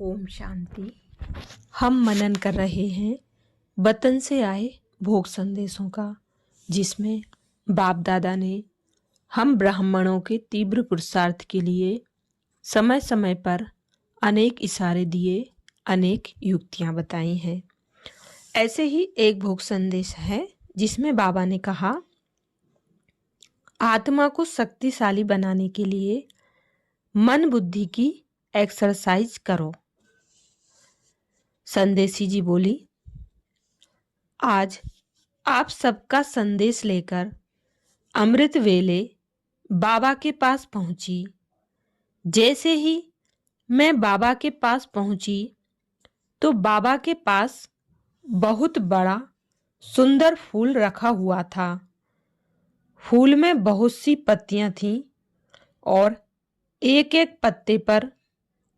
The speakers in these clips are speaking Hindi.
ओम शांति। हम मनन कर रहे हैं वतन से आए भोग संदेशों का, जिसमें बाप दादा ने हम ब्राह्मणों के तीव्र पुरुषार्थ के लिए समय समय पर अनेक इशारे दिए, अनेक युक्तियां बताई हैं। ऐसे ही एक भोग संदेश है जिसमें बाबा ने कहा, आत्मा को शक्तिशाली बनाने के लिए मन बुद्धि की एक्सरसाइज करो। संदेशी जी बोली, आज आप सबका संदेश लेकर अमृत वेले बाबा के पास पहुंची। जैसे ही मैं बाबा के पास पहुंची तो बाबा के पास बहुत बड़ा सुंदर फूल रखा हुआ था। फूल में बहुत सी पत्तियां थीं और एक एक पत्ते पर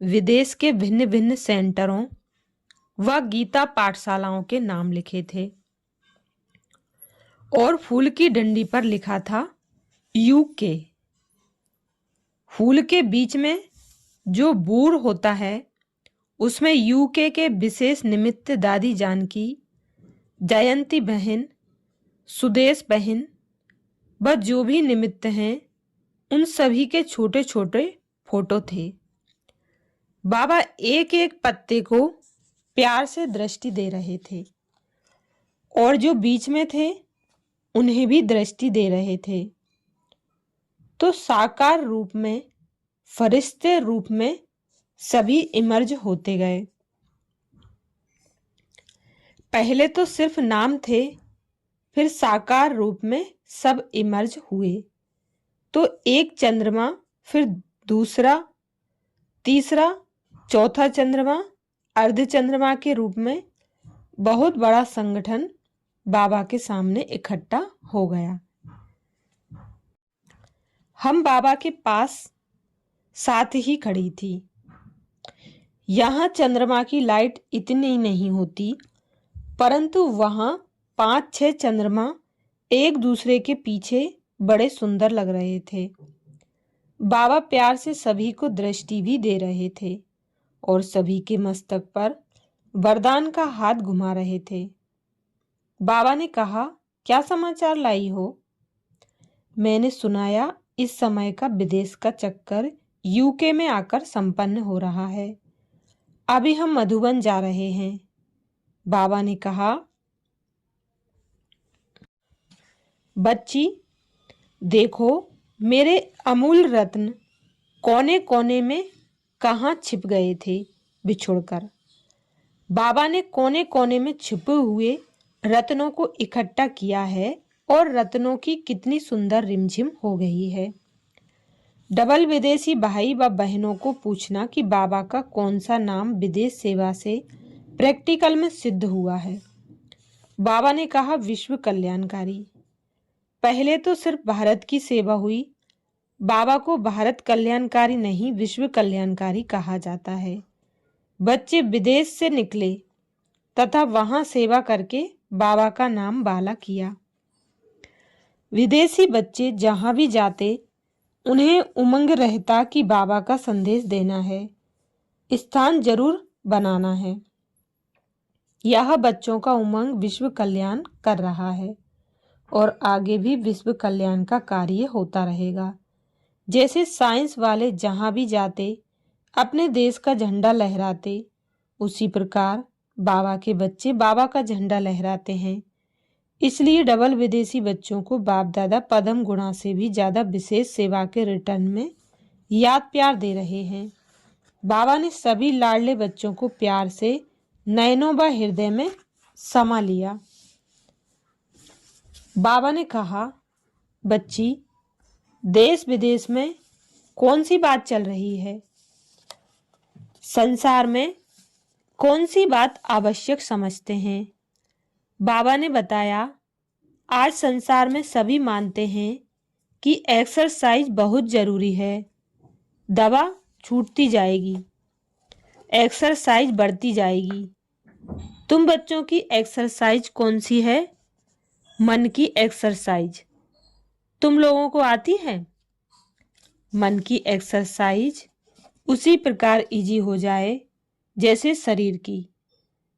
विदेश के भिन्न भिन्न सेंटरों व गीता पाठशालाओं के नाम लिखे थे और फूल की डंडी पर लिखा था यूके। फूल के बीच में जो बूर होता है उसमें यूके के विशेष निमित्त दादी जानकी, जयंती बहन, सुदेश बहन व जो भी निमित्त हैं उन सभी के छोटे छोटे फोटो थे। बाबा एक एक पत्ते को प्यार से दृष्टि दे रहे थे और जो बीच में थे उन्हें भी दृष्टि दे रहे थे। तो साकार रूप में, फरिश्ते रूप में सभी इमर्ज होते गए। पहले तो सिर्फ नाम थे, फिर साकार रूप में सब इमर्ज हुए। तो एक चंद्रमा, फिर दूसरा, तीसरा, चौथा चंद्रमा, अर्ध चंद्रमा के रूप में बहुत बड़ा संगठन बाबा के सामने इकट्ठा हो गया। हम बाबा के पास साथ ही खड़ी थी। यहाँ चंद्रमा की लाइट इतनी नहीं होती, परंतु वहाँ 5-6 चंद्रमा एक दूसरे के पीछे बड़े सुंदर लग रहे थे। बाबा प्यार से सभी को दृष्टि भी दे रहे थे और सभी के मस्तक पर वरदान का हाथ घुमा रहे थे। बाबा ने कहा, क्या समाचार लाई हो? मैंने सुनाया इस समय का विदेश का चक्कर यूके में आकर संपन्न हो रहा है। अभी हम मधुबन जा रहे हैं। बाबा ने कहा, बच्ची देखो मेरे अमूल रत्न कोने कोने में कहाँ छिप गए थे बिछुड़कर। बाबा ने कोने कोने में छिपे हुए रत्नों को इकट्ठा किया है और रत्नों की कितनी सुंदर रिमझिम हो गई है। डबल विदेशी भाई व बहनों को पूछना कि बाबा का कौन सा नाम विदेश सेवा से प्रैक्टिकल में सिद्ध हुआ है। बाबा ने कहा, विश्व कल्याणकारी। पहले तो सिर्फ भारत की सेवा हुई। बाबा को भारत कल्याणकारी नहीं, विश्व कल्याणकारी कहा जाता है। बच्चे विदेश से निकले तथा वहां सेवा करके बाबा का नाम बाला किया। विदेशी बच्चे जहां भी जाते उन्हें उमंग रहता कि बाबा का संदेश देना है, स्थान जरूर बनाना है। यह बच्चों का उमंग विश्व कल्याण कर रहा है और आगे भी विश्व कल्याण का कार्य होता रहेगा। जैसे साइंस वाले जहां भी जाते अपने देश का झंडा लहराते, उसी प्रकार बाबा के बच्चे बाबा का झंडा लहराते हैं। इसलिए डबल विदेशी बच्चों को बाप दादा पद्म गुणा से भी ज्यादा विशेष सेवा के रिटर्न में याद प्यार दे रहे हैं। बाबा ने सभी लाडले बच्चों को प्यार से नयनों व हृदय में समा लिया। बाबा ने कहा, बच्ची देश विदेश में कौन सी बात चल रही है? संसार में कौन सी बात आवश्यक समझते हैं? बाबा ने बताया, आज संसार में सभी मानते हैं कि एक्सरसाइज बहुत जरूरी है। दवा छूटती जाएगी, एक्सरसाइज बढ़ती जाएगी। तुम बच्चों की एक्सरसाइज कौन सी है? मन की एक्सरसाइज। तुम लोगों को आती है? मन की एक्सरसाइज उसी प्रकार इजी हो जाए जैसे शरीर की,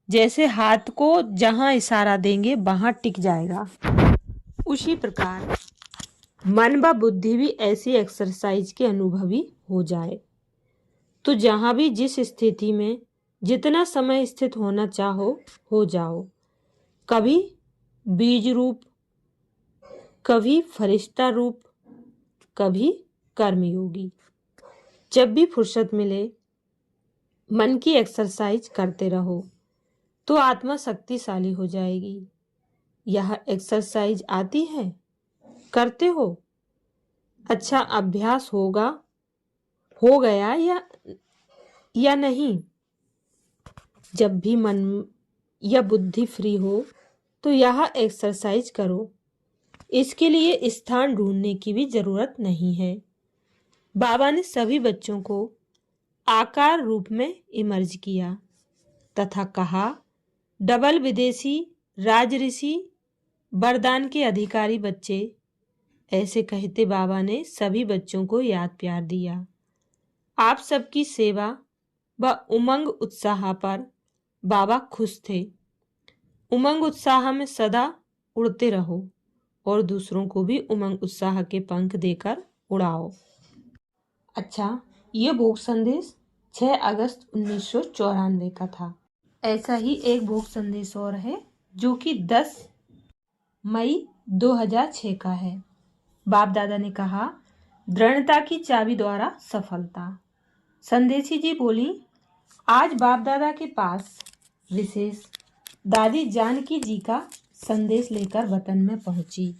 जैसे हाथ को जहां इशारा देंगे वहां टिक जाएगा, उसी प्रकार मन व बुद्धि भी ऐसी एक्सरसाइज के अनुभवी हो जाए। तो जहां भी जिस स्थिति में जितना समय स्थित होना चाहो हो जाओ, कभी बीज रूप, कभी फरिश्ता रूप, कभी कर्मयोगी। जब भी फुर्सत मिले मन की एक्सरसाइज करते रहो तो आत्मा शक्तिशाली हो जाएगी। यह एक्सरसाइज आती है, करते हो, अच्छा अभ्यास हो गया या नहीं। जब भी मन या बुद्धि फ्री हो तो यह एक्सरसाइज करो। इसके लिए स्थान ढूंढने की भी जरूरत नहीं है। बाबा ने सभी बच्चों को आकार रूप में इमर्ज किया तथा कहा, डबल विदेशी राजऋषि वरदान के अधिकारी बच्चे। ऐसे कहते बाबा ने सभी बच्चों को याद प्यार दिया। आप सबकी सेवा व उमंग उत्साह पर बाबा खुश थे। उमंग उत्साह में सदा उड़ते रहो और दूसरों को भी उमंग उत्साह के पंख देकर उड़ाओ। अच्छा, ये भोग संदेश 6 अगस्त 1994 का था। ऐसा ही एक भोग संदेश और है जो कि 10 मई 2006 का है। बाप दादा ने कहा, दृढ़ता की चाबी द्वारा सफलता। संदेशी जी बोली, आज बाप दादा के पास विशेष दादी जानकी जी का संदेश लेकर वतन में पहुंची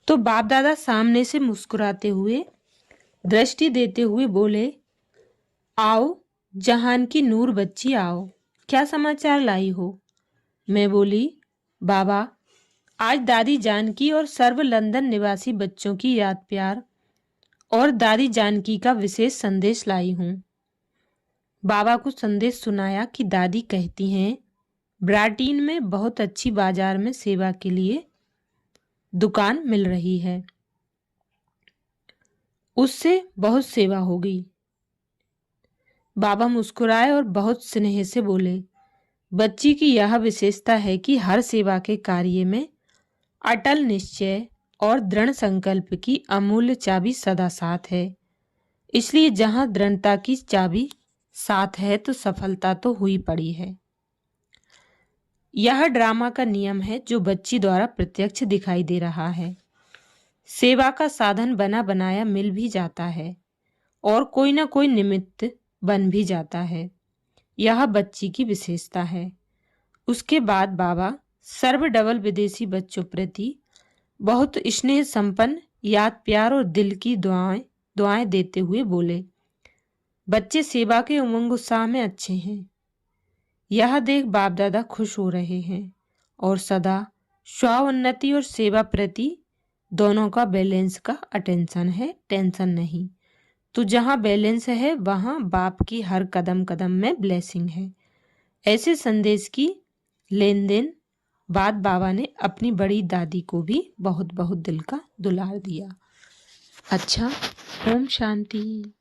तो बाप दादा सामने से मुस्कुराते हुए दृष्टि देते हुए बोले, आओ जहान की नूर बच्ची आओ, क्या समाचार लाई हो। मैं बोली, बाबा आज दादी जानकी और सर्व लंदन निवासी बच्चों की याद प्यार और दादी जानकी का विशेष संदेश लाई हूँ। बाबा को संदेश सुनाया कि दादी कहती हैं, ब्राटीन में बहुत अच्छी बाजार में सेवा के लिए दुकान मिल रही है, उससे बहुत सेवा होगी। बाबा मुस्कुराए और बहुत स्नेह से बोले, बच्ची की यह विशेषता है कि हर सेवा के कार्य में अटल निश्चय और दृढ़ संकल्प की अमूल्य चाबी सदा साथ है। इसलिए जहां दृढ़ता की चाबी साथ है तो सफलता तो हुई पड़ी है। यह ड्रामा का नियम है जो बच्ची द्वारा प्रत्यक्ष दिखाई दे रहा है। सेवा का साधन बना बनाया मिल भी जाता है और कोई ना कोई निमित्त बन भी जाता है। यह बच्ची की विशेषता है। उसके बाद बाबा सर्व डबल विदेशी बच्चों प्रति बहुत स्नेह संपन्न याद प्यार और दिल की दुआएं देते हुए बोले, बच्चे सेवा के उमंग उत्साह में अच्छे हैं। यह देख बाप दादा खुश हो रहे हैं और सदा स्वाउन्नति और सेवा प्रति दोनों का बैलेंस का अटेंशन है, टेंशन नहीं। तो जहाँ बैलेंस है वहाँ बाप की हर कदम कदम में ब्लेसिंग है। ऐसे संदेश की लेन देन बाद बाबा ने अपनी बड़ी दादी को भी बहुत बहुत दिल का दुलार दिया। अच्छा, ओम शांति।